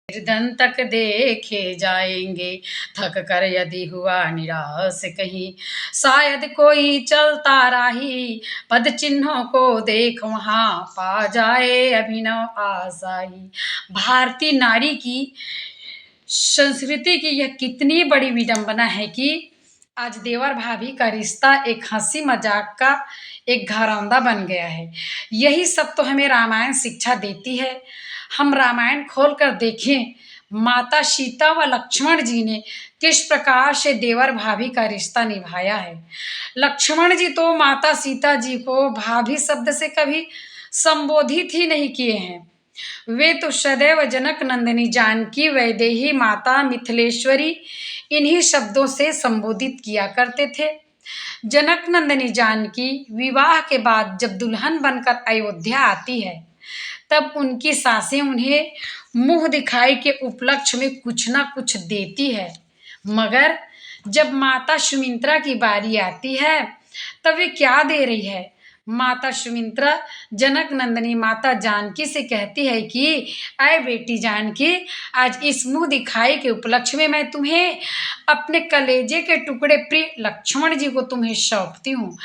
निर्धन तक देखे जाएंगे, थक कर यदि हुआ निराश कहीं। शायद कोई चलता राही, पद चिन्हों को देख वहाँ पा जाए अभिनव आशाही। भारतीय नारी की संस्कृति की यह कितनी बड़ी विडंबना है कि आज देवर भाभी का रिश्ता एक हंसी मजाक का एक घरौंदा बन गया है। यही सब तो हमें रामायण शिक्षा देती है। हम रामायण खोल कर देखें, माता सीता व लक्ष्मण जी ने किस प्रकार से देवर भाभी का रिश्ता निभाया है। लक्ष्मण जी तो माता सीता जी को भाभी शब्द से कभी संबोधित ही नहीं किए हैं। वे तो सदैव जनक नंदिनी जानकी वैदेही माता मिथिलेश्वरी इन्हीं शब्दों से संबोधित किया करते थे। जनक नंदिनी जानकी विवाह के बाद जब दुल्हन बनकर अयोध्या आती है, तब उनकी सासें उन्हें मुंह दिखाई के उपलक्ष्य में कुछ ना कुछ देती है। मगर जब माता सुमित्रा की बारी आती है, तब वे क्या दे रही है। माता सुमित्रा जनक नंदिनी माता जानकी से कहती है कि अय बेटी जानकी, आज इस मुंह दिखाई के उपलक्ष्य में मैं तुम्हें अपने कलेजे के टुकड़े प्रिय लक्ष्मण जी को तुम्हें सौंपती हूँ।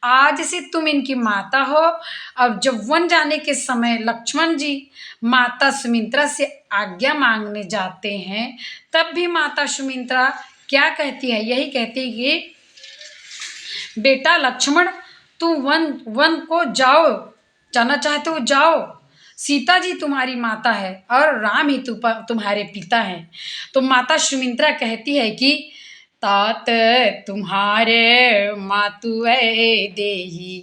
आज से तुम इनकी माता हो। और जब वन जाने के समय लक्ष्मण जी माता सुमित्रा से आज्ञा मांगने जाते हैं, तब भी माता सुमित्रा क्या कहती है, यही कहती है कि बेटा लक्ष्मण, तुम वन को जाओ, जाना चाहते हो जाओ। सीता जी तुम्हारी माता है और राम ही तुम्हारे पिता हैं। तो माता सुमित्रा कहती है कि तात तुम्हारे मातु देही,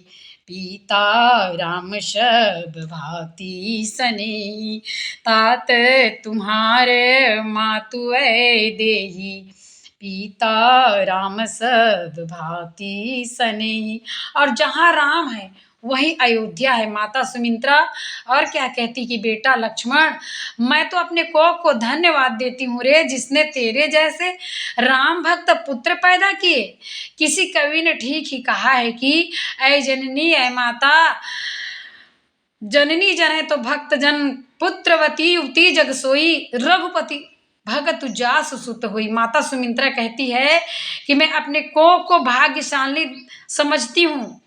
पिता राम सब भांति सनेही। तात तुम्हारे मातु देही, पिता राम सब भांति सनेही। और जहाँ राम है वही अयोध्या है। माता सुमित्रा और क्या कहती कि बेटा लक्ष्मण, मैं तो अपने कोख को धन्यवाद देती हूँ रे, जिसने तेरे जैसे राम भक्त पुत्र पैदा किए। किसी कवि ने ठीक ही कहा है कि ऐ जननी ऐ माता, जननी जन है तो भक्त जन, पुत्रवती उती जग सोई, रघुपति भगत जासु सुत हुई। माता सुमित्रा कहती है कि मैं अपने कोख को भाग्यशाली समझती हूँ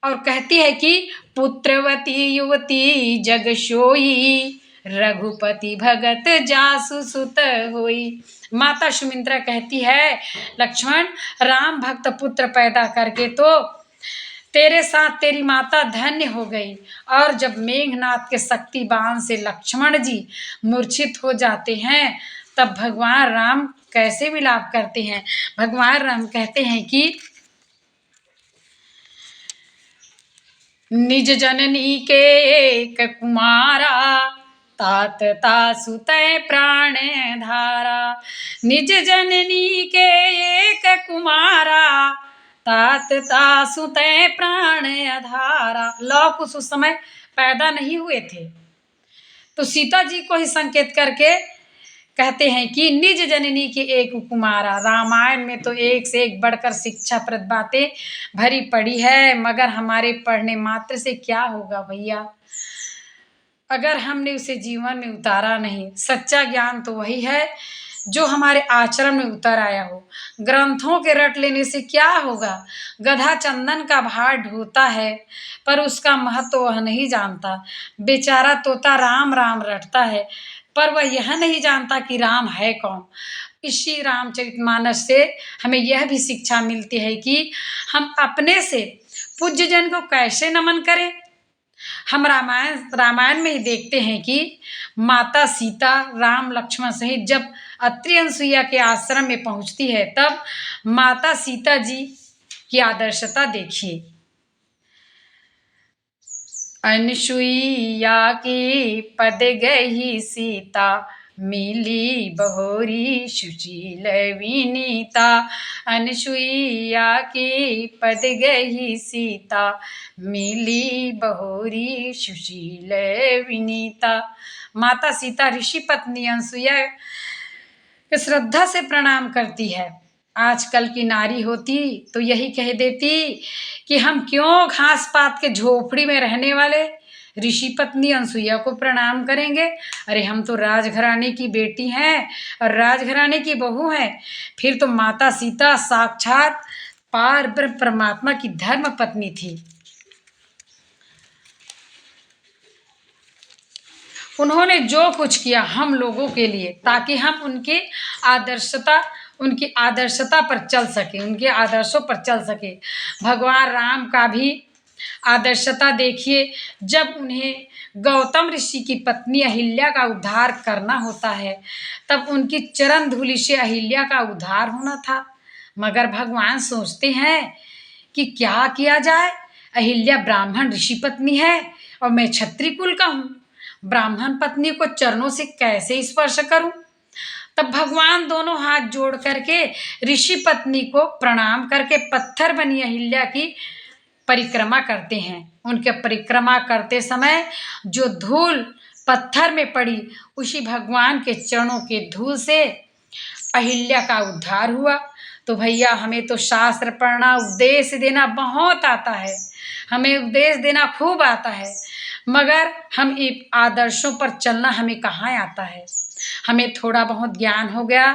और कहती है कि पुत्रवती युवती जग सोई, रघुपति भगत जासु सुत होई। माता सुमित्रा कहती है लक्ष्मण, राम भक्त पुत्र पैदा करके तो तेरे साथ तेरी माता धन्य हो गई। और जब मेघनाथ के शक्ति बाण से लक्ष्मण जी मूर्छित हो जाते हैं, तब भगवान राम कैसे विलाप करते हैं। भगवान राम कहते हैं कि निज जननी के एक कुमारा, तात तासु तय प्राण धारा। निज जननी के एक कुमारा, तात तासु तय प्राण आधारा। लौ कुछ उस समय पैदा नहीं हुए थे, तो सीता जी को ही संकेत करके कहते हैं कि निज जननी के एक कुमारा। रामायण में तो एक से एक बढ़कर शिक्षाप्रद बातें भरी पड़ी है, मगर हमारे पढ़ने मात्र से क्या होगा भैया, अगर हमने उसे जीवन में उतारा नहीं। सच्चा ज्ञान तो वही है जो हमारे आचरण में उतर आया हो। ग्रंथों के रट लेने से क्या होगा। गधा चंदन का भार ढोता है, पर उसका महत्व वह नहीं जानता। बेचारा तोता राम राम रटता है, पर वह यह नहीं जानता कि राम है कौन। इसी रामचरितमानस से हमें यह भी शिक्षा मिलती है कि हम अपने से पूज्य जन को कैसे नमन करें। हम रामायण में ही देखते हैं कि माता सीता राम लक्ष्मण सहित जब अत्रि अनसुईया के आश्रम में पहुंचती है, तब माता सीता जी की आदर्शता देखिए। अनसुईया की पद गई सीता, मिली बहोरी सुशील विनीता। अनसुईया की पद गई सीता, मिली बहोरी सुशील विनीता। माता सीता ऋषि पत्नी अनसुईया के श्रद्धा से प्रणाम करती है। आजकल की नारी होती तो यही कह देती कि हम क्यों घास पात के झोपड़ी में रहने वाले, ऋषि पत्नी अनसुईया को प्रणाम करेंगे। अरे हम तो राजघराने की बेटी हैं और राजघराने की बहू हैं, फिर तो माता सीता साक्षात पार ब्रह्म परमात्मा की धर्म पत्नी थी। उन्होंने जो कुछ किया हम लोगों के लिए, ताकि हम उनकी आदर्शता पर चल सके, उनके आदर्शों पर चल सके। भगवान राम का भी आदर्शता देखिए, जब उन्हें गौतम ऋषि की पत्नी अहिल्या का उद्धार करना होता है, तब उनकी चरण धूलि से अहिल्या का उद्धार होना था। मगर भगवान सोचते हैं कि क्या किया जाए, अहिल्या ब्राह्मण ऋषि पत्नी है और मैं क्षत्रिय कुल का हूँ, ब्राह्मण पत्नी को चरणों से कैसे स्पर्श करूं। तब भगवान दोनों हाथ जोड़ करके ऋषि पत्नी को प्रणाम करके पत्थर बनी अहिल्या की परिक्रमा करते हैं। उनके परिक्रमा करते समय जो धूल पत्थर में पड़ी, उसी भगवान के चरणों के धूल से अहिल्या का उद्धार हुआ। तो भैया हमें तो शास्त्र पढ़ना, उपदेश देना बहुत आता है, हमें उपदेश देना खूब आता है, मगर हम आदर्शों पर चलना हमें कहाँ आता है। हमें थोड़ा बहुत ज्ञान हो गया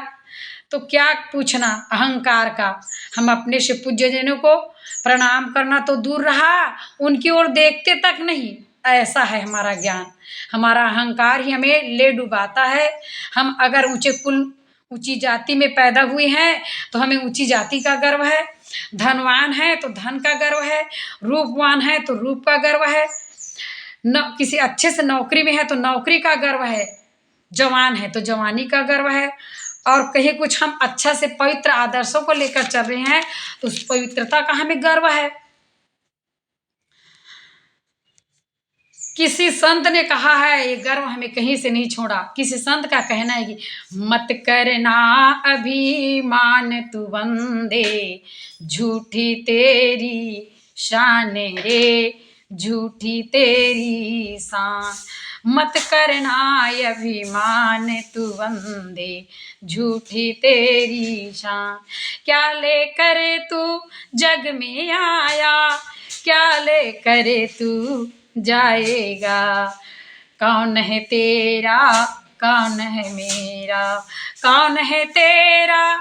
तो क्या पूछना अहंकार का। हम अपने से पूज्यजनों को प्रणाम करना तो दूर रहा, उनकी ओर देखते तक नहीं। ऐसा है हमारा ज्ञान, हमारा अहंकार ही हमें ले डुबाता है। हम अगर ऊंची जाति में पैदा हुए हैं तो हमें ऊंची जाति का गर्व है, धनवान है तो धन का गर्व है, रूपवान है तो रूप का गर्व है, किसी अच्छे से नौकरी में है तो नौकरी का गर्व है, जवान है तो जवानी का गर्व है, और कहीं कुछ हम अच्छा से पवित्र आदर्शों को लेकर चल रहे हैं तो उस पवित्रता का हमें गर्व है। किसी संत ने कहा है, ये गर्व हमें कहीं से नहीं छोड़ा। किसी संत का कहना है कि मत करना अभिमान तू बंदे, झूठी तेरी शान रे, झूठी तेरी शान। मत करना अभिमान तू बंदे, झूठी तेरी शान। क्या लेकर तू जग में आया, क्या लेकर तू जाएगा। कौन है तेरा, कौन है मेरा, कौन है तेरा,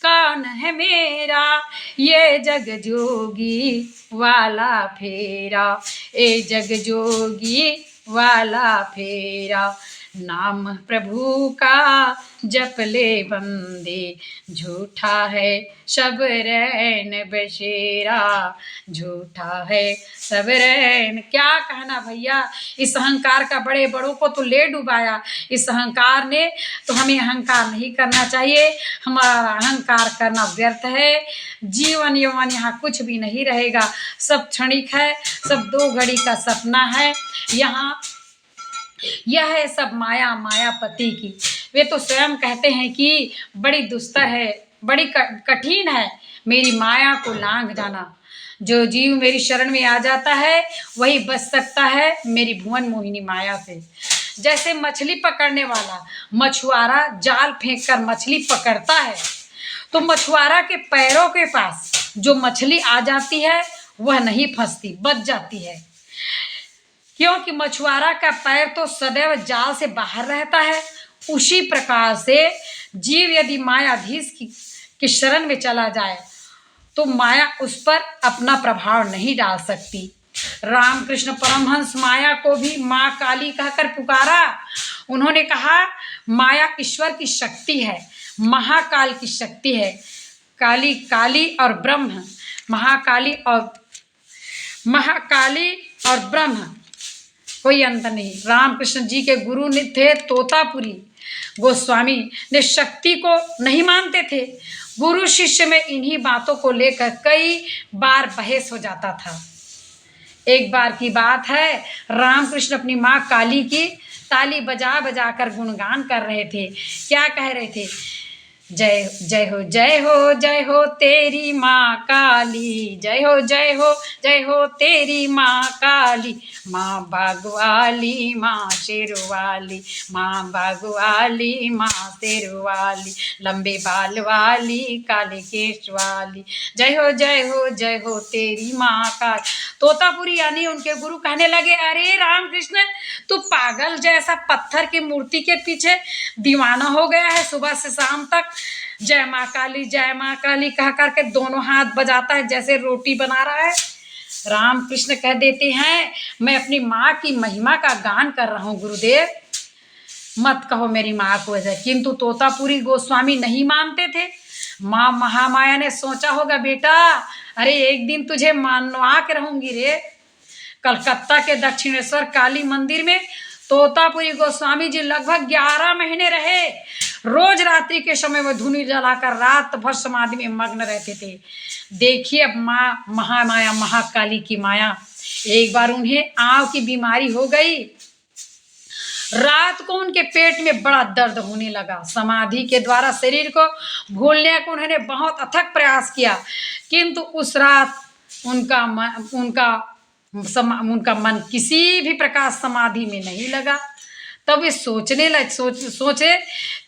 कौन है मेरा, ये जग जोगी वाला फेरा, ये जग जोगी वाला फेरा। नाम प्रभु का जप ले बंदे, झूठा है सब रैन बसेरा, झूठा है सब रैन। क्या कहना भैया, इस अहंकार का बड़े बड़ों को तो ले डुबाया। इस अहंकार ने तो हमें अहंकार नहीं करना चाहिए, हमारा अहंकार करना व्यर्थ है। जीवन यौवन यहाँ कुछ भी नहीं रहेगा, सब क्षणिक है, सब 2 घड़ी का सपना है। यहाँ यह है सब माया, मायापति की। वे तो स्वयं कहते हैं कि बड़ी दुस्तर है, बड़ी कठिन है मेरी माया को लांघ जाना। जो जीव मेरी शरण में आ जाता है वही बच सकता है मेरी भुवन मोहिनी माया से। जैसे मछली पकड़ने वाला मछुआरा जाल फेंक कर मछली पकड़ता है, तो मछुआरा के पैरों के पास जो मछली आ जाती है वह नहीं फंसती, बच जाती है, क्योंकि मछुआरा का पैर तो सदैव जाल से बाहर रहता है। उसी प्रकार से जीव यदि मायाधीश की शरण में चला जाए तो माया उस पर अपना प्रभाव नहीं डाल सकती। रामकृष्ण परमहंस माया को भी माँ काली कहकर पुकारा। उन्होंने कहा माया ईश्वर की शक्ति है, महाकाल की शक्ति है। काली काली और ब्रह्म, महाकाली और ब्रह्म कोई अंत नहीं। रामकृष्ण जी के गुरु ने थे तोतापुरी गोस्वामी, ने शक्ति को नहीं मानते थे। गुरु शिष्य में इन्हीं बातों को लेकर कई बार बहस हो जाता था। एक बार की बात है, रामकृष्ण अपनी माँ काली की ताली बजा बजा कर गुणगान कर रहे थे। क्या कह रहे थे, जय जय हो जय हो जय हो तेरी माँ काली, जय हो तेरी माँ काली। माँ बागवाली माँ शेरवाली, माँ बागवाली माँ शेरवाली, लंबे बाल वाली काले केश वाली। जय हो तेरी माँ काली। तोतापुरी यानी उनके गुरु कहने लगे, अरे रामकृष्ण, तू पागल जैसा पत्थर की मूर्ति के पीछे दीवाना हो गया है। सुबह से शाम तक जय माँ काली कह करके दोनों हाथ बजाता है जैसे रोटी बना रहा है। रामकृष्ण कह देते हैं, मैं अपनी माँ की महिमा का गान कर रहा हूँ गुरुदेव, मत कहो मेरी माँ को ऐसा। किंतु तोतापुरी गोस्वामी नहीं मानते थे। माँ महामाया ने सोचा होगा, बेटा अरे एक दिन तुझे मानवा के रहूंगी रे। कलकत्ता के दक्षिणेश्वर काली मंदिर में तोतापुरी गोस्वामी जी लगभग 11 महीने रहे। रोज रात्रि के समय वो धुनी जलाकर रात भर समाधि में मग्न रहते थे। देखिए अब माँ महामाया महाकाली की माया, एक बार उन्हें आंव की बीमारी हो गई। रात को उनके पेट में बड़ा दर्द होने लगा। समाधि के द्वारा शरीर को भूलने को उन्होंने बहुत अथक प्रयास किया, किंतु उस रात उनका मन किसी भी प्रकार समाधि में नहीं लगा। तब वे सोचे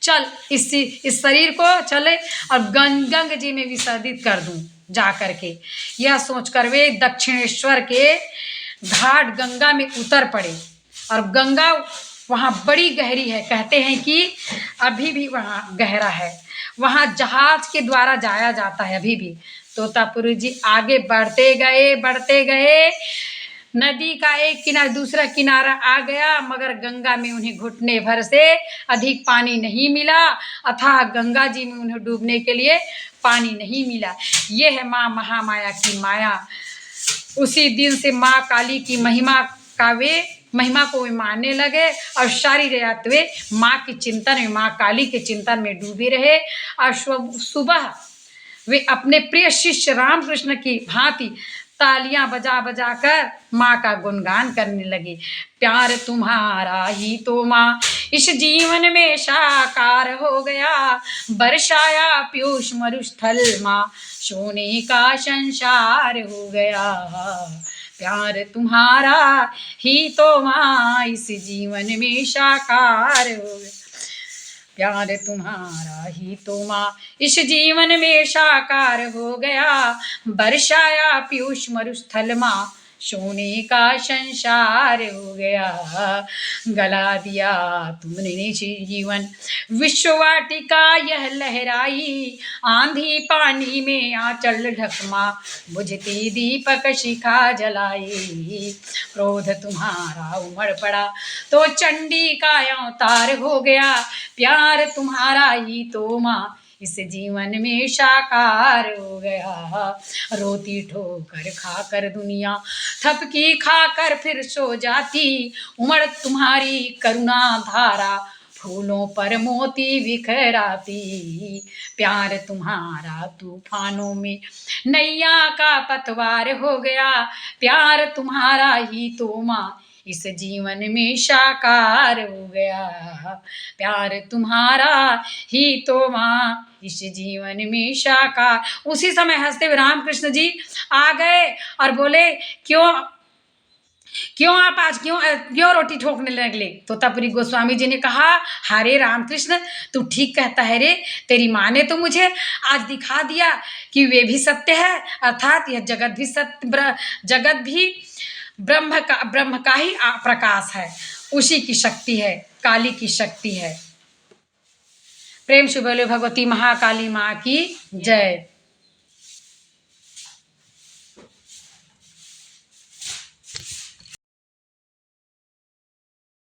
चल इस शरीर को चले और गंग जी में विसर्जित कर दूं जा करके। यह सोचकर वे दक्षिणेश्वर के घाट गंगा में उतर पड़े। और गंगा वहाँ बड़ी गहरी है, कहते हैं कि अभी भी वहाँ गहरा है, वहाँ जहाज के द्वारा जाया जाता है अभी भी। तोतापुरी जी आगे बढ़ते गए। नदी का एक किनारा दूसरा किनारा आ गया, मगर गंगा में उन्हें घुटने भर से अधिक पानी नहीं मिला, अथाह गंगा जी में उन्हें डूबने के लिए पानी नहीं मिला। ये है माँ महामाया की माया। उसी दिन से माँ काली की महिमा को वे मानने लगे और सारी रात वे माँ के चिंतन में, माँ काली के चिंतन में डूबे रहे। और सुबह वे अपने प्रिय शिष्य रामकृष्ण की भांति तालियां बजा बजा कर माँ का गुणगान करने लगे। प्यार तुम्हारा ही तो माँ इस जीवन में साकार हो गया, बरसाया पीयूष मरुस्थल माँ सोने का संसार हो गया। प्यार तुम्हारा ही तो माँ इस जीवन में साकार हो गया, प्यार तुम्हारा ही तो माँ इस जीवन में साकार हो गया, बरसाया पीयूष मरुस्थल माँ सोने का संसार हो गया। गला दिया तुमने जीवन विश्व वाटिका यह लहराई, आंधी पानी में आंचल ढकमा बुझती दीपक शिखा जलाई। क्रोध तुम्हारा उमड़ पड़ा तो चंडी का अवतार हो गया, प्यार तुम्हारा ही तो माँ इस जीवन में साकार हो गया। रोती ठोकर खाकर दुनिया थपकी खाकर फिर सो जाती, उमड़ तुम्हारी करुणा धारा फूलों पर मोती बिखराती। प्यार तुम्हारा तूफानों में नैया का पतवार हो गया, प्यार तुम्हारा ही तो माँ इस जीवन में साकार हो गया, प्यार तुम्हारा ही तो माँ इस जीवन में साकार। उसी समय हंसते हुए रामकृष्ण जी आ गए और बोले, क्यों आप आज क्यों रोटी ठोकने लगले? तोतापुरी गोस्वामी जी ने कहा, हरे रामकृष्ण तू ठीक कहता है रे, तेरी माँ ने तो मुझे आज दिखा दिया कि वे भी सत्य है, अर्थात यह जगत भी सत्य, जगत भी ब्रह्म का ही प्रकाश है, उसी की शक्ति है, काली की शक्ति है। प्रेम से बोले भगवती महाकाली माँ की जय।